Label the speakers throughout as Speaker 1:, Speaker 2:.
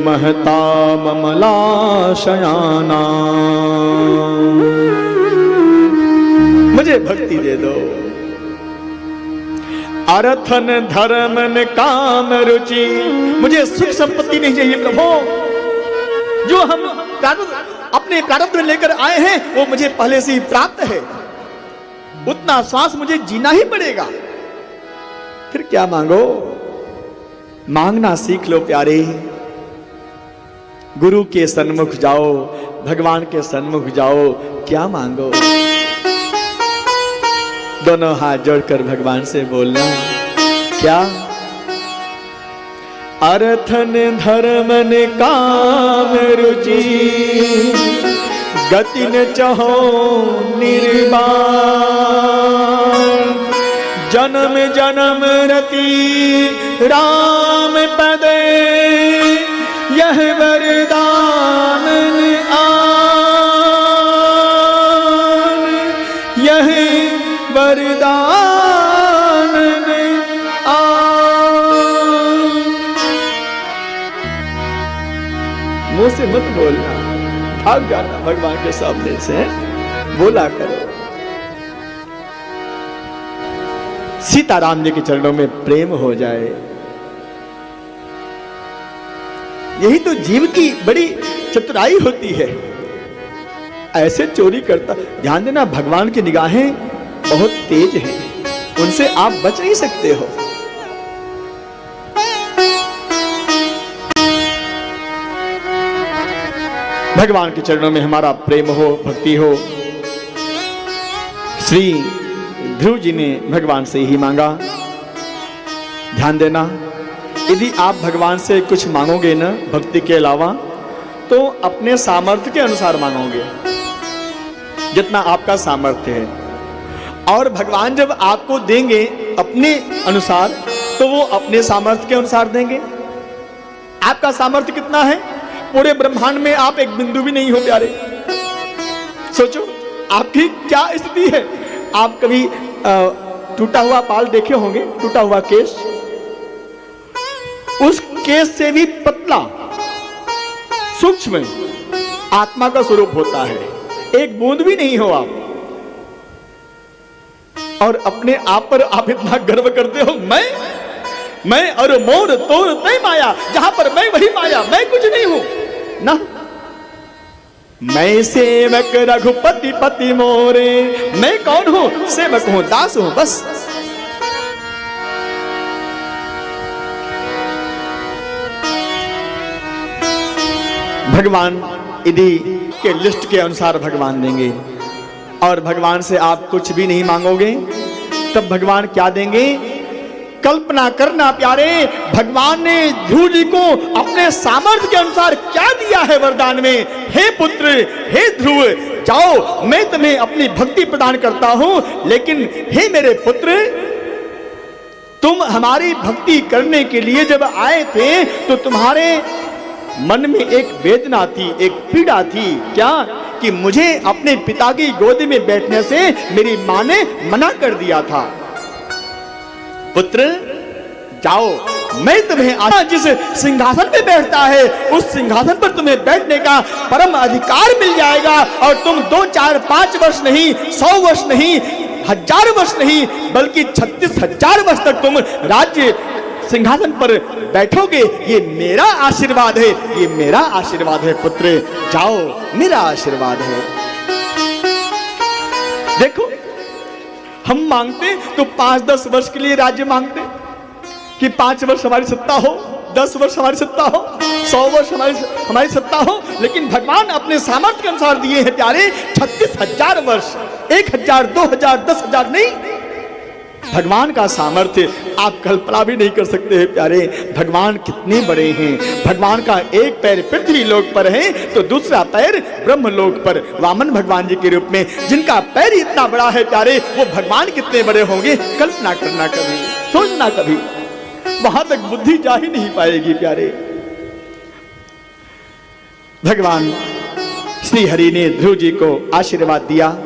Speaker 1: महता ममलाशयाना, मुझे भक्ति दे दो। अर्थन धर्मन काम रुचि, मुझे सुख संपत्ति नहीं चाहिए प्रभु। जो हम अपने प्रारब्ध में लेकर आए हैं वो मुझे पहले से ही प्राप्त है, उतना श्वास मुझे जीना ही पड़ेगा। फिर क्या मांगो? मांगना सीख लो प्यारे। गुरु के सन्मुख जाओ, भगवान के सन्मुख जाओ, क्या मांगो? दोनों हाथ जोड़कर भगवान से बोलना, क्या? अर्थन धर्मन काम रुचि, गति न चहो निर्वाण, जन्म जन्म रति राम पदे, यह वरदान आन, यह वरदान आन। मुंह से मत बोलना, भाग जाना भगवान के सामने से, बोला करो। सीताराम जी के चरणों में प्रेम हो जाए, यही तो जीव की बड़ी चतुराई होती है। ऐसे चोरी करता, ध्यान देना भगवान की निगाहें बहुत तेज हैं, उनसे आप बच नहीं सकते हो। भगवान के चरणों में हमारा प्रेम हो, भक्ति हो। श्री ध्रुव जी ने भगवान से ही मांगा। ध्यान देना, यदि आप भगवान से कुछ मांगोगे ना भक्ति के अलावा, तो अपने सामर्थ्य के अनुसार मांगोगे, जितना आपका सामर्थ्य है। और भगवान जब आपको देंगे अपने अनुसार, तो वो अपने सामर्थ्य के अनुसार देंगे। आपका सामर्थ्य कितना है? पूरे ब्रह्मांड में आप एक बिंदु भी नहीं हो प्यारे। सोचो आपकी क्या स्थिति है। आप कभी टूटा हुआ बाल देखे होंगे, टूटा हुआ केस, उस केस से भी पतला सूक्ष्म आत्मा का स्वरूप होता है, एक बूंद भी नहीं हो आप। और अपने आप पर आप इतना गर्व करते हो, मैं और मोर तोर तय माया, जहां पर मैं वही माया, मैं कुछ नहीं हूं ना। मैं सेवक रघुपति पति मोरे, मैं कौन हूं? सेवक हूं, दास हूं, बस। भगवान यदि के लिस्ट के अनुसार भगवान देंगे, और भगवान से आप कुछ भी नहीं मांगोगे, तब भगवान क्या देंगे? कल्पना करना प्यारे, भगवान ने ध्रुव जी को अपने सामर्थ्य के अनुसार क्या दिया है वरदान में। हे पुत्र, हे ध्रुव, जाओ, मैं तुम्हें अपनी भक्ति प्रदान करता हूं, लेकिन हे मेरे पुत्र, तुम हमारी भक्ति करने के लिए जब आए थे, तो तुम्हारे मन में एक वेदना थी, एक पीड़ा थी। क्या? कि मुझे अपने पिता की गोद में बैठने से मेरी मां ने मना कर दिया था। पुत्र, जाओ, मैं तुम्हें आज जिस सिंहासन पे बैठता है, उस सिंहासन पर तुम्हें बैठने का परम अधिकार मिल जाएगा। और तुम 2, 4, 5 वर्ष नहीं, 100 वर्ष नहीं, 1000 वर्ष नहीं, बल्कि 36,000 वर्ष तक तुम राज्य सिंहासन पर बैठोगे। ये मेरा आशीर्वाद है, ये मेरा आशीर्वाद है पुत्र, जाओ, मेरा आशीर्वाद है। देखो, हम मांगते तो 5-10 वर्ष के लिए राज्य मांगते, कि 5 वर्ष हमारी सत्ता हो, 10 वर्ष हमारी सत्ता हो, 100 वर्ष हमारी सत्ता हो। लेकिन भगवान अपने सामर्थ्य के अनुसार दिए हैं प्यारे 36,000 वर्ष, 1,000, 2,000, 10,000 नहीं। भगवान का सामर्थ्य आप कल्पना भी नहीं कर सकते हैं प्यारे। भगवान कितने बड़े हैं। भगवान का एक पैर पृथ्वी लोक पर है, तो दूसरा पैर ब्रह्म लोक पर वामन भगवान जी के रूप में, जिनका पैर इतना बड़ा है प्यारे, वो भगवान कितने बड़े होंगे, कल्पना करना कभी, सोचना कभी, वहां तक बुद्धि जा ही नहीं पाएगी प्यारे। भगवान श्री हरि ने ध्रुव जी को आशीर्वाद दिया,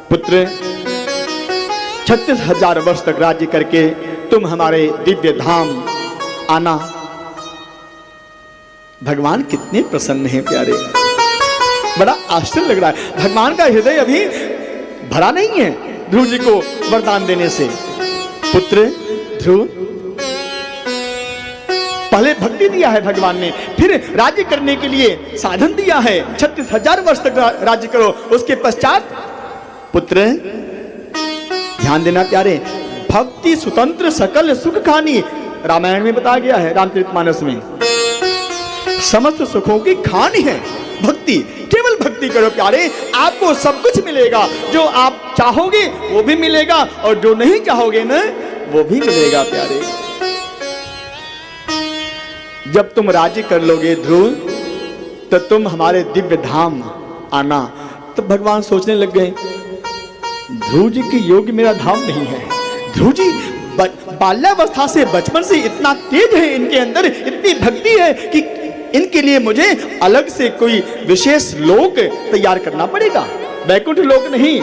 Speaker 1: पुत्र 36,000 वर्ष तक राज्य करके तुम हमारे दिव्य धाम आना। भगवान कितने प्रसन्न हैं प्यारे, बड़ा आश्चर्य लग रहा है। भगवान का हृदय अभी भरा नहीं है ध्रुव जी को वरदान देने से। पुत्र ध्रुव, पहले भक्ति दिया है भगवान ने, फिर राज्य करने के लिए साधन दिया है, 36,000 वर्ष तक राज्य करो। उसके पश्चात पुत्र, ध्यान देना प्यारे, भक्ति स्वतंत्र सकल सुख खानी, रामायण में बताया गया है, रामचरितमानस में। समस्त सुखों की खानी है भक्ति। केवल भक्ति करो प्यारे, आपको सब कुछ मिलेगा। जो आप चाहोगे वो भी मिलेगा, और जो नहीं चाहोगे ना वो भी मिलेगा प्यारे। जब तुम राज्य कर लोगे ध्रुव, तो तुम हमारे दिव्य धाम आना। तो भगवान सोचने लग गए, ध्रुव जी के योग्य मेरा धाम नहीं है। ध्रुव जी बाल्यावस्था से, बचपन से इतना तेज है इनके अंदर, इतनी भक्ति है कि इनके लिए मुझे अलग से कोई विशेष लोक तैयार करना पड़ेगा। वैकुंठ लोक नहीं,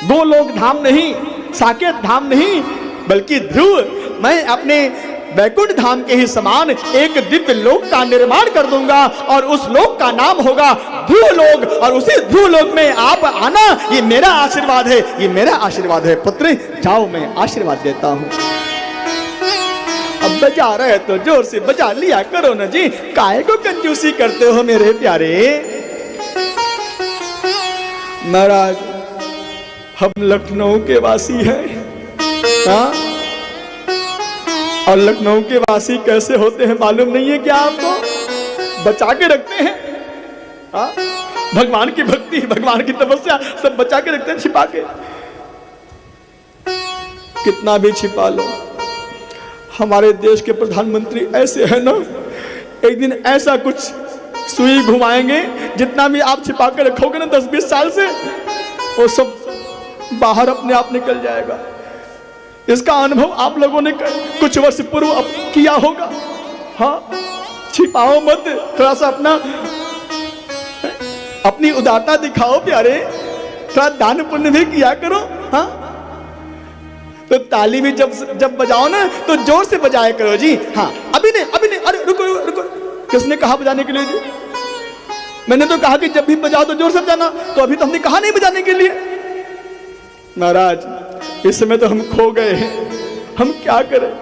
Speaker 1: गोलोक धाम नहीं, साकेत धाम नहीं, बल्कि ध्रुव मैं अपने वैकुंठ धाम के ही समान एक दिव्य लोक का निर्माण कर दूंगा, और उस लोक का नाम होगा ध्रुव लोक, और उसी ध्रुव लोक में आप आना, ये मेरा आशीर्वाद है, ये मेरा आशीर्वाद है। पुत्र जाओ, मैं आशीर्वाद देता हूं। अब बजा रहे तो जोर से बजा लिया करो ना जी, काहे को कंजूसी करते हो मेरे प्यारे। महाराज, हम लखनऊ के वासी हैं, हाँ? और लखनऊ के वासी कैसे होते हैं मालूम नहीं है क्या आपको? बचा के रखते हैं, हाँ? भगवान की भक्ति, भगवान की तपस्या सब बचा के रखते हैं, छिपा के। कितना भी छिपा लो, हमारे देश के प्रधानमंत्री ऐसे है ना, एक दिन ऐसा कुछ सुई घुमाएंगे, जितना भी आप छिपा के रखोगे ना 10-20 साल से, वो सब बाहर अपने आप निकल जाएगा। इसका अनुभव आप लोगों ने कुछ वर्ष पूर्व किया होगा। हाँ, छिपाओ मत, थोड़ा सा अपनी उदारता दिखाओ प्यारे, थोड़ा दान पुण्य भी किया करो। हाँ, तो ताली भी जब बजाओ ना तो जोर से बजाया करो जी। हाँ, अभी नहीं, अरे रुको रुको, किसने कहा बजाने के लिए जी? मैंने तो कहा कि जब भी बजाओ तो जोर से बजाना, तो अभी तो हमने कहा नहीं बजाने के लिए। महाराज, इस समय तो हम खो गए हैं, हम क्या करें?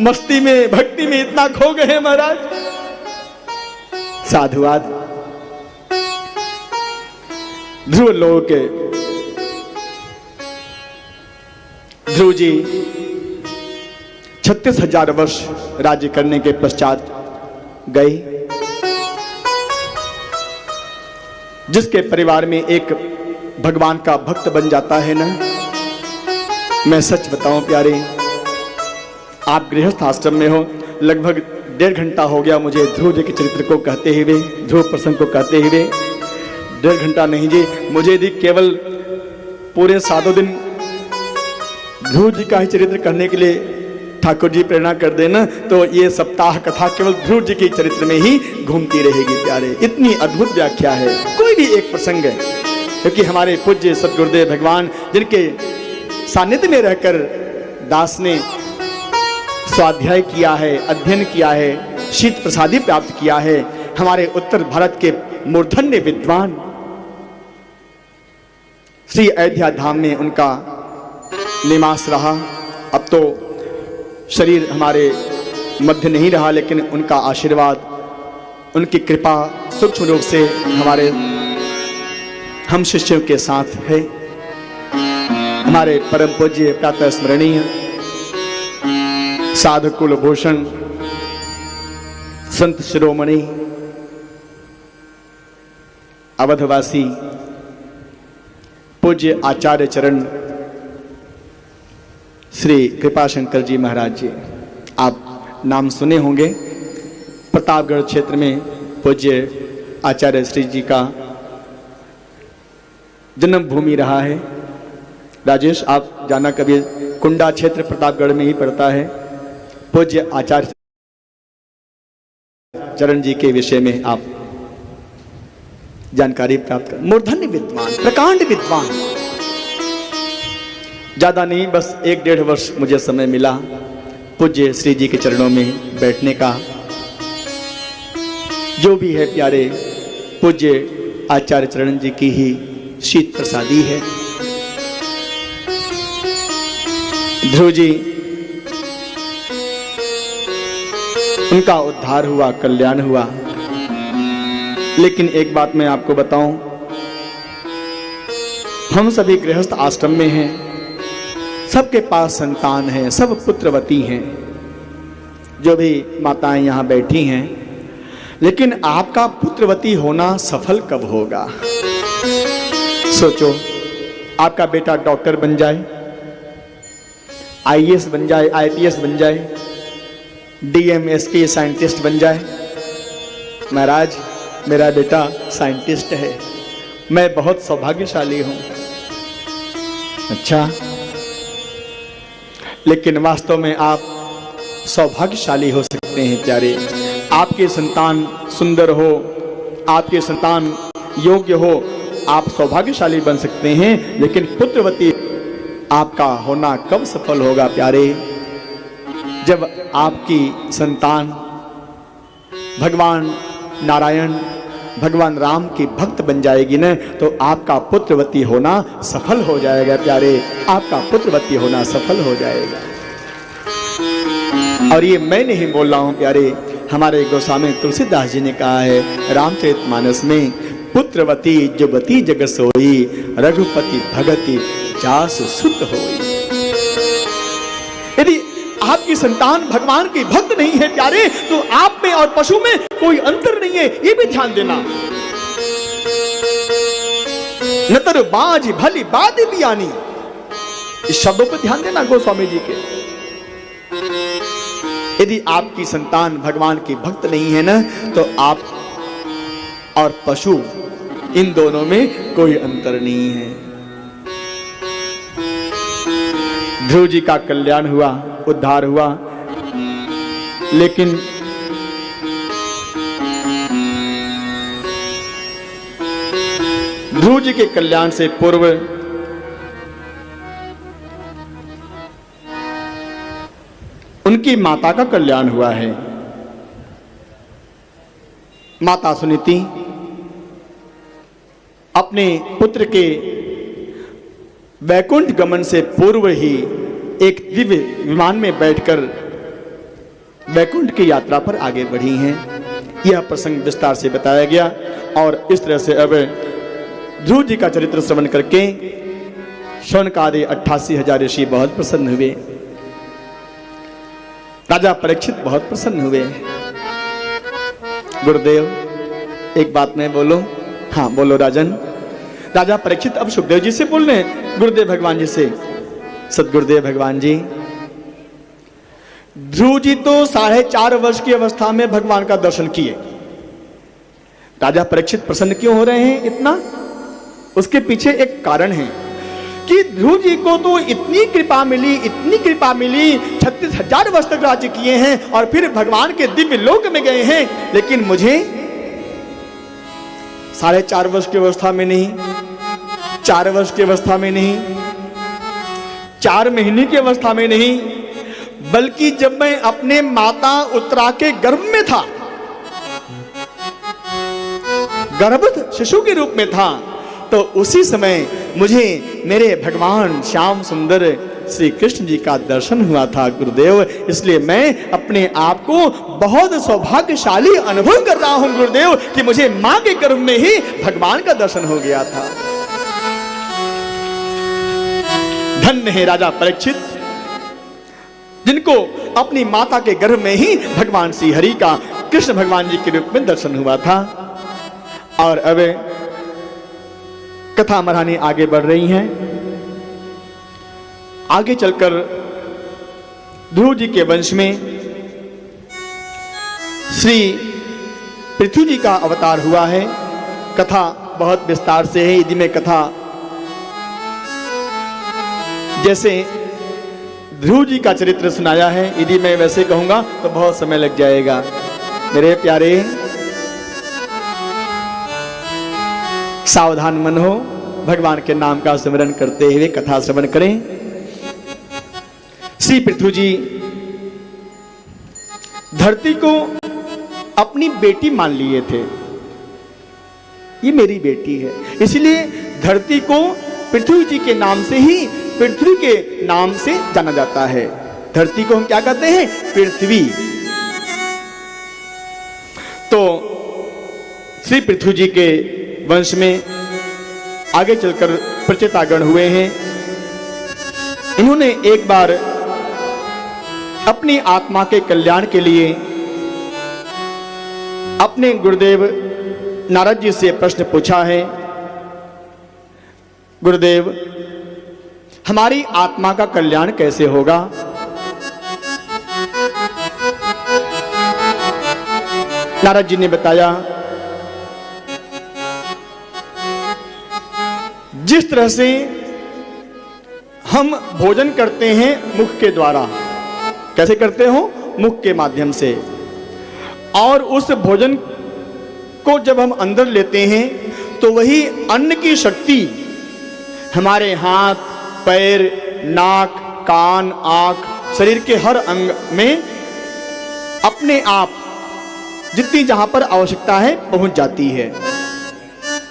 Speaker 1: मस्ती में, भक्ति में इतना खो गए हैं महाराज। साधुवाद। ध्रुव लोक के ध्रुव जी 36,000 वर्ष राज्य करने के पश्चात गए। जिसके परिवार में एक भगवान का भक्त बन जाता है ना, मैं सच बताऊं प्यारे, आप गृहस्थ आश्रम में हो, लगभग 1.5 घंटा हो गया मुझे ध्रुव जी के चरित्र को कहते हुए, ध्रुव प्रसंग को कहते हुए। 1.5 घंटा नहीं जी, मुझे यदि केवल पूरे 7 दिन ध्रुव जी का ही चरित्र करने के लिए ठाकुर जी प्रेरणा कर देना, तो ये सप्ताह कथा केवल ध्रुव जी के चरित्र में ही घूमती रहेगी प्यारे। इतनी अद्भुत व्याख्या है, कोई भी एक प्रसंग है, क्योंकि हमारे पूज्य सद्गुरुदेव भगवान, जिनके सानिध्य में रहकर दास ने स्वाध्याय किया है, अध्ययन किया है, शीत प्रसादी प्राप्त किया है, हमारे उत्तर भारत के मूर्धन्य विद्वान, श्री अयोध्या धाम में उनका निवास रहा। अब तो शरीर हमारे मध्य नहीं रहा, लेकिन उनका आशीर्वाद, उनकी कृपा सूक्ष्म रूप से हमारे हम शिष्यों के साथ है। हमारे परम पूज्य प्रातः स्मरणीय साधु कुलभूषण संत शिरोमणि अवधवासी पूज्य आचार्य चरण श्री कृपाशंकर जी महाराज जी, आप नाम सुने होंगे। प्रतापगढ़ क्षेत्र में पूज्य आचार्य श्री जी का जन्म भूमि रहा है। राजेश, आप जाना कभी, कुंडा क्षेत्र प्रतापगढ़ में ही पड़ता है। पूज्य आचार्य चरण जी के विषय में आप जानकारी प्राप्त कर। मूर्धन्य विद्वान, प्रकांड विद्वान। ज्यादा नहीं, बस 1-1.5 वर्ष मुझे समय मिला पूज्य श्री जी के चरणों में बैठने का। जो भी है प्यारे, पूज्य आचार्य चरण जी की ही शीत प्रसादी है। ध्रुव जी, उनका उद्धार हुआ, कल्याण हुआ। लेकिन एक बात मैं आपको बताऊं, हम सभी गृहस्थ आश्रम में हैं, सबके पास संतान है, सब पुत्रवती हैं, जो भी माताएं यहां बैठी हैं। लेकिन आपका पुत्रवती होना सफल कब होगा? सोचो, आपका बेटा डॉक्टर बन जाए, आईएएस बन जाए, आईपीएस बन जाए, डीएमएसपी साइंटिस्ट बन जाए। महाराज, मेरा बेटा साइंटिस्ट है, मैं बहुत सौभाग्यशाली हूं। अच्छा, लेकिन वास्तव में आप सौभाग्यशाली हो सकते हैं प्यारे। आपके संतान सुंदर हो, आपके संतान योग्य हो, आप सौभाग्यशाली बन सकते हैं। लेकिन पुत्रवती आपका होना कब सफल होगा प्यारे? जब आपकी संतान भगवान नारायण, भगवान राम की भक्त बन जाएगी न, तो आपका पुत्रवती होना सफल हो जाएगा प्यारे, आपका पुत्रवती होना सफल हो जाएगा। और ये मैं नहीं बोल रहा हूं प्यारे, हमारे गोस्वामी तुलसीदास जी ने कहा है रामचरितमानस में, पुत्रवती जुबती जग सोई, रघुपति भगति जासु सुत होई। यदि आपकी संतान भगवान की भक्त नहीं है प्यारे, तो आप में और पशु में कोई अंतर नहीं है, ये भी ध्यान देना। नतर बाज भली बात बियानी, इस शब्दों पर ध्यान देना गोस्वामी जी के। यदि आपकी संतान भगवान की भक्त नहीं है ना, तो आप और पशु, इन दोनों में कोई अंतर नहीं है। ध्रुव जी का कल्याण हुआ, उद्धार हुआ, लेकिन ध्रुव जी के कल्याण से पूर्व उनकी माता का कल्याण हुआ है। माता सुनीति अपने पुत्र के वैकुंठ गमन से पूर्व ही एक दिव्य विमान में बैठकर वैकुंठ की यात्रा पर आगे बढ़ी हैं। यह प्रसंग विस्तार से बताया गया। और इस तरह से अब ध्रुव जी का चरित्र श्रवण करके शौनकादि 88,000 ऋषि बहुत प्रसन्न हुए। राजा परीक्षित बहुत प्रसन्न हुए। गुरुदेव, एक बात मैं बोलूं? हाँ बोलो राजन। राजा परीक्षित अब सुखदेव जी से बोल रहे हैं, गुरुदेव भगवान जी से। सदगुरुदेव भगवान जी, ध्रुव जी तो 4.5 वर्ष की अवस्था में भगवान का दर्शन किए। राजा परीक्षित प्रसन्न क्यों हो रहे हैं इतना? उसके पीछे एक कारण है कि ध्रुव जी को तो इतनी कृपा मिली, इतनी कृपा मिली, 36,000 वर्ष तक राज्य किए हैं और फिर भगवान के दिव्य लोक में गए हैं। लेकिन मुझे 4.5 वर्ष की अवस्था में नहीं, 4 वर्ष की अवस्था में नहीं, 4 महीने की अवस्था में नहीं, बल्कि जब मैं अपने माता उत्तरा के गर्भ में था, गर्भस्थ शिशु के रूप में था, तो उसी समय मुझे मेरे भगवान श्याम सुंदर श्री कृष्ण जी का दर्शन हुआ था गुरुदेव। इसलिए मैं अपने आप को बहुत सौभाग्यशाली अनुभव कर रहा हूं गुरुदेव कि मुझे मां के गर्भ में ही भगवान का दर्शन हो गया था। धन्य है राजा परीक्षित, जिनको अपनी माता के गर्भ में ही भगवान श्री हरि का कृष्ण भगवान जी के रूप में दर्शन हुआ था। और अब कथा महारानी आगे बढ़ रही हैं। आगे चलकर ध्रुव जी के वंश में श्री पृथ्वी जी का अवतार हुआ है। कथा बहुत विस्तार से है। यदि मैं कथा जैसे ध्रुव जी का चरित्र सुनाया है, यदि मैं वैसे कहूंगा तो बहुत समय लग जाएगा। मेरे प्यारे, सावधान मन हो, भगवान के नाम का स्मरण करते हुए कथा श्रवण करें। श्री पृथ्वी जी धरती को अपनी बेटी मान लिए थे, ये मेरी बेटी है। इसलिए धरती को पृथ्वी जी के नाम से ही, पृथ्वी के नाम से जाना जाता है। धरती को हम क्या कहते हैं? पृथ्वी। तो श्री पृथ्वी जी के वंश में आगे चलकर प्रचेतागण हुए हैं। इन्होंने एक बार अपनी आत्मा के कल्याण के लिए अपने गुरुदेव नारद जी से प्रश्न पूछा है, गुरुदेव हमारी आत्मा का कल्याण कैसे होगा? नारद जी ने बताया, जिस तरह से हम भोजन करते हैं मुख के द्वारा, कैसे करते हो? मुख के माध्यम से, और उस भोजन को जब हम अंदर लेते हैं तो वही अन्न की शक्ति हमारे हाथ, पैर, नाक, कान, आंख, शरीर के हर अंग में अपने आप जितनी जहां पर आवश्यकता है पहुंच जाती है।